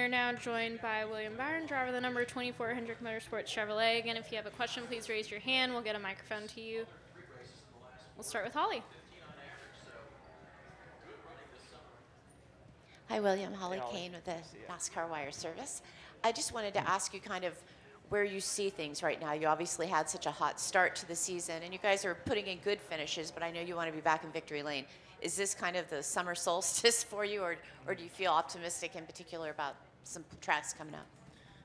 are now joined by William Byron, driver of the number 24 Hendrick Motorsports Chevrolet. Again, if you have a question, please raise your hand. We'll get a microphone to you. We'll start with Holly. Hi, William. Holly Kane with the NASCAR Wire Service. I just wanted to ask you kind of where you see things right now. You obviously had such a hot start to the season, and you guys are putting in good finishes, but I know you want to be back in victory lane. Is this kind of the summer solstice for you, or do you feel optimistic in particular about some tracks coming up?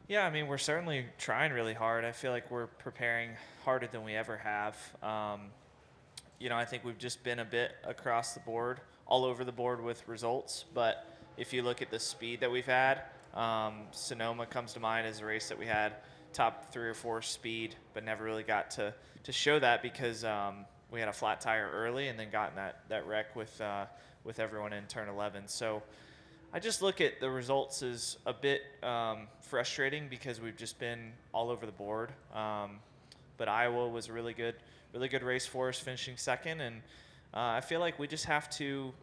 Yeah, I mean, we're certainly trying really hard. I feel like we're preparing harder than we ever have. I think we've just been a bit across the board, all over the board with results, but if you look at the speed that we've had, Sonoma comes to mind as a race that we had top 3 or 4 speed, but never really got to show that because we had a flat tire early and then got in that wreck with everyone in turn 11. So I just look at the results as a bit frustrating because we've just been all over the board. But Iowa was a really good race for us, finishing second, and I feel like we just have to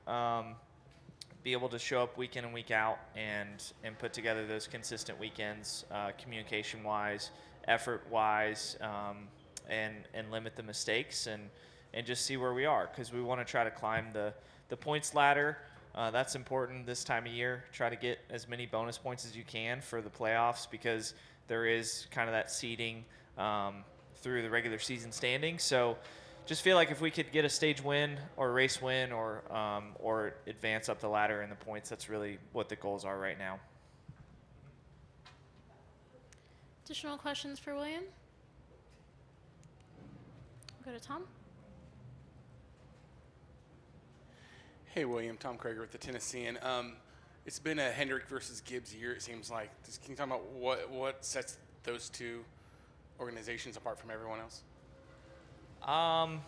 be able to show up week in and week out and put together those consistent weekends, communication-wise, effort-wise, and limit the mistakes and just see where we are, because we want to try to climb the points ladder. That's important this time of year. Try to get as many bonus points as you can for the playoffs, because there is kind of that seeding through the regular season standing. So just feel like if we could get a stage win or a race win or advance up the ladder in the points, that's really what the goals are right now. Additional questions for William? We'll go to Tom. Hey, William. Tom Krager with the Tennessean. It's been a Hendrick versus Gibbs year, it seems like. Can you talk about what sets those two organizations apart from everyone else? I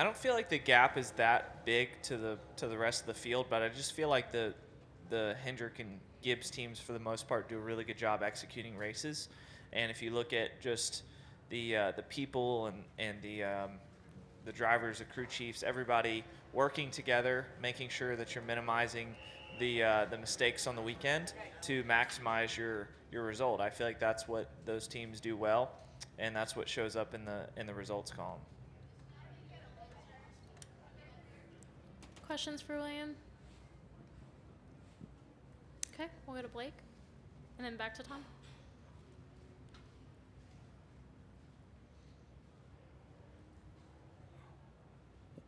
don't feel like the gap is that big to the rest of the field, but I just feel like the Hendrick and Gibbs teams, for the most part, do a really good job executing races. And if you look at just the people and the drivers, the crew chiefs, everybody working together, making sure that you're minimizing the mistakes on the weekend to maximize your result. I feel like that's what those teams do well, and that's what shows up in the results column. Questions for William? Okay, we'll go to Blake, and then back to Tom.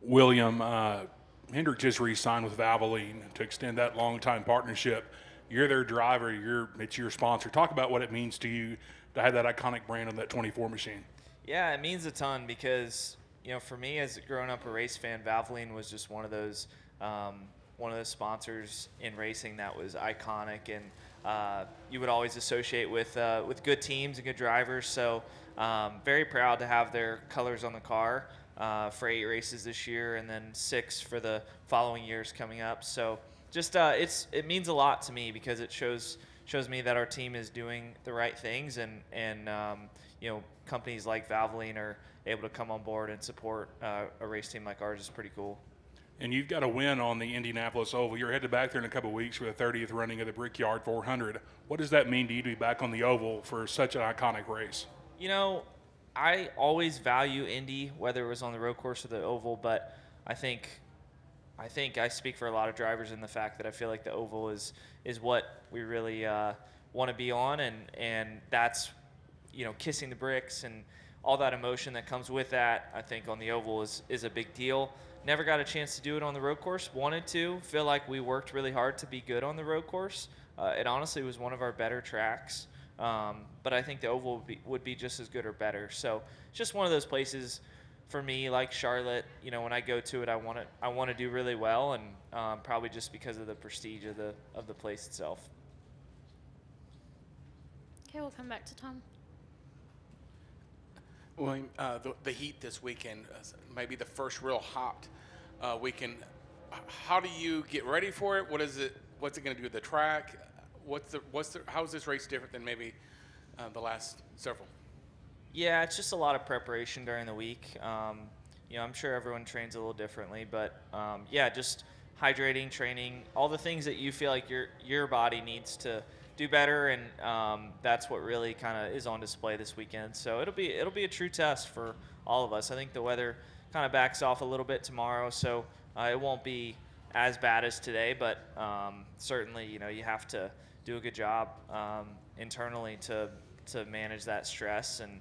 William, Hendrick just re-signed with Valvoline to extend that long-time partnership. You're their driver. It's your sponsor. Talk about what it means to you to have that iconic brand on that 24 machine. Yeah, it means a ton because, for me as growing up a race fan, Valvoline was just one of those sponsors in racing that was iconic, and you would always associate with good teams and good drivers. So very proud to have their colors on the car for 8 races this year, and then 6 for the following years coming up. So just it means a lot to me because it shows me that our team is doing the right things, and companies like Valvoline are able to come on board and support a race team like ours is pretty cool. And you've got a win on the Indianapolis Oval. You're headed back there in a couple of weeks for the 30th running of the Brickyard 400. What does that mean to you to be back on the Oval for such an iconic race? I always value Indy, whether it was on the road course or the Oval, but I think I speak for a lot of drivers in the fact that I feel like the Oval is what we really want to be on, and that's kissing the bricks and all that emotion that comes with that. I think on the Oval is a big deal. Never got a chance to do it on the road course. Wanted to. Feel like we worked really hard to be good on the road course. It honestly was one of our better tracks. But I think the Oval would be just as good or better. So it's just one of those places for me, like Charlotte. When I go to it, I want to do really well, and probably just because of the prestige of the place itself. Okay, we'll come back to Tom. William, the heat this weekend, maybe the first real hot weekend. How do you get ready for it? What's it going to do to the track? How is this race different than maybe the last several? Yeah, it's just a lot of preparation during the week. I'm sure everyone trains a little differently, but just hydrating, training, all the things that you feel like your body needs to do better, and that's what really kind of is on display this weekend. So it'll be a true test for all of us. I think the weather kind of backs off a little bit tomorrow, so it won't be as bad as today, but certainly, you have to do a good job internally to manage that stress and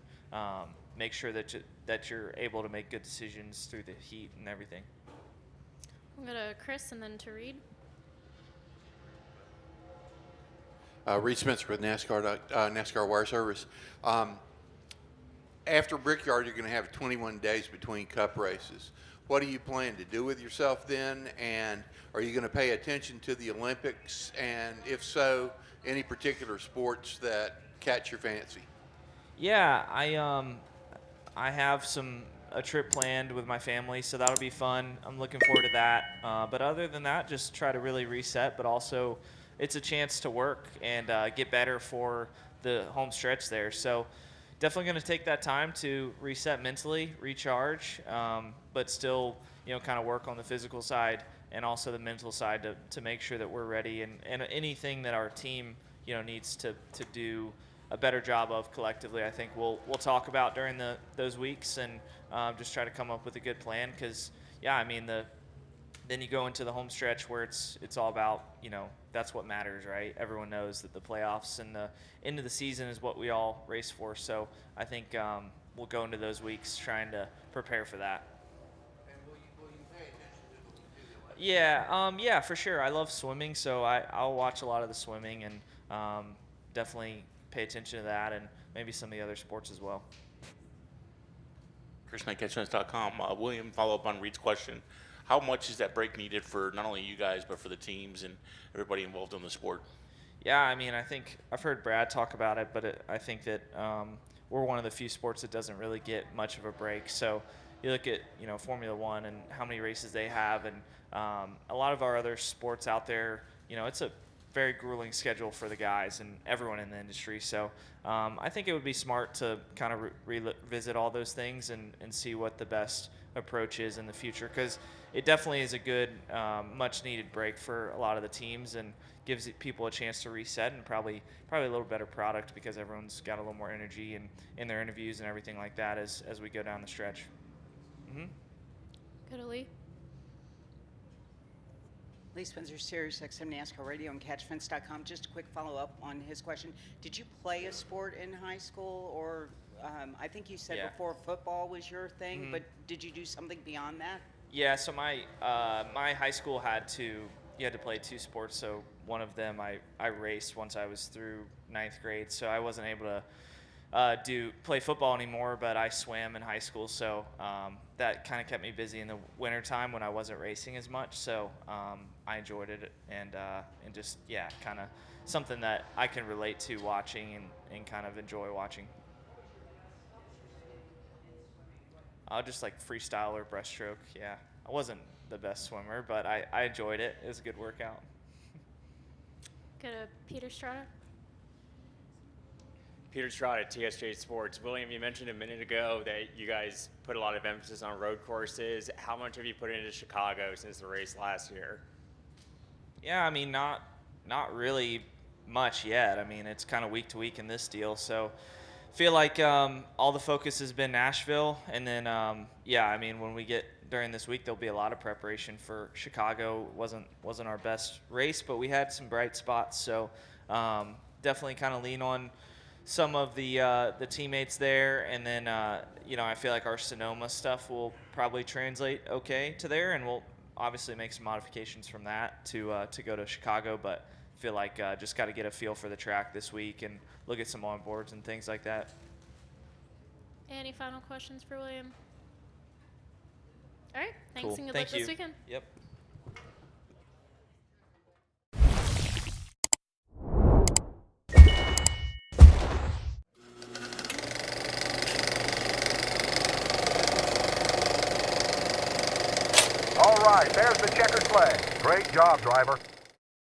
make sure that you're able to make good decisions through the heat and everything. We'll go to Chris and then to Reed. Reed Spencer with NASCAR Wire Service. After Brickyard, you're going to have 21 days between Cup races. What do you plan to do with yourself then? And are you going to pay attention to the Olympics? And if so, any particular sports that catch your fancy? Yeah, I have a trip planned with my family, so that'll be fun. I'm looking forward to that. But other than that, just try to really reset, but also it's a chance to work and get better for the home stretch there. So definitely going to take that time to reset mentally, recharge, but still, kind of work on the physical side and also the mental side to make sure that we're ready and anything that our team, needs to do a better job of collectively, I think we'll talk about during those weeks and just try to come up with a good plan. Because, then you go into the home stretch where it's all about, that's what matters, right? Everyone knows that the playoffs and the end of the season is what we all race for. So I think we'll go into those weeks trying to prepare for that. And will you pay attention to the Olympics? Yeah, for sure. I love swimming, so I'll watch a lot of the swimming and definitely pay attention to that and maybe some of the other sports as well. ChrisKnightCatchfence.com. William, follow up on Reed's question. How much is that break needed for not only you guys, but for the teams and everybody involved in the sport? Yeah, I think I've heard Brad talk about it, but I think that we're one of the few sports that doesn't really get much of a break. So you look at, Formula One and how many races they have, and a lot of our other sports out there, it's a very grueling schedule for the guys and everyone in the industry. So I think it would be smart to kind of revisit all those things and see what the best approach is in the future, because it definitely is a good, much needed break for a lot of the teams and gives people a chance to reset and probably a little better product because everyone's got a little more energy and in their interviews and everything like that as we go down the stretch. Mm-hmm. Go to Lee. Lee Spencer, Sirius XM NASCAR Radio and CatchFence.com. Just a quick follow-up on his question. Did you play a sport in high school, or I think you said before football was your thing, but did you do something beyond that? Yeah, so my high school you had to play two sports. So one of them I raced once I was through 9th grade, so I wasn't able to play football anymore, but I swam in high school, so that kind of kept me busy in the winter time when I wasn't racing as much. So I enjoyed it and just kind of something that I can relate to watching and kind of enjoy watching. I'll just like freestyle or breaststroke. Yeah, I wasn't the best swimmer, but I enjoyed it. It was a good workout. Go to Peter Strada. Peter Strada, TSJ Sports. William, you mentioned a minute ago that you guys put a lot of emphasis on road courses. How much have you put into Chicago since the race last year? Yeah, not really much yet. It's kind of week to week in this deal, so feel like all the focus has been Nashville, and then when we get during this week, there'll be a lot of preparation for Chicago. Wasn't our best race, but we had some bright spots, so definitely kind of lean on some of the teammates there, and then I feel like our Sonoma stuff will probably translate okay to there, and we'll obviously make some modifications from that to go to Chicago, but feel like just got to get a feel for the track this week and look at some onboards and things like that. Any final questions for William? All right, thanks Cool. and good Thank luck you. this weekend. Yep. All right, there's the checkered flag. Great job, driver.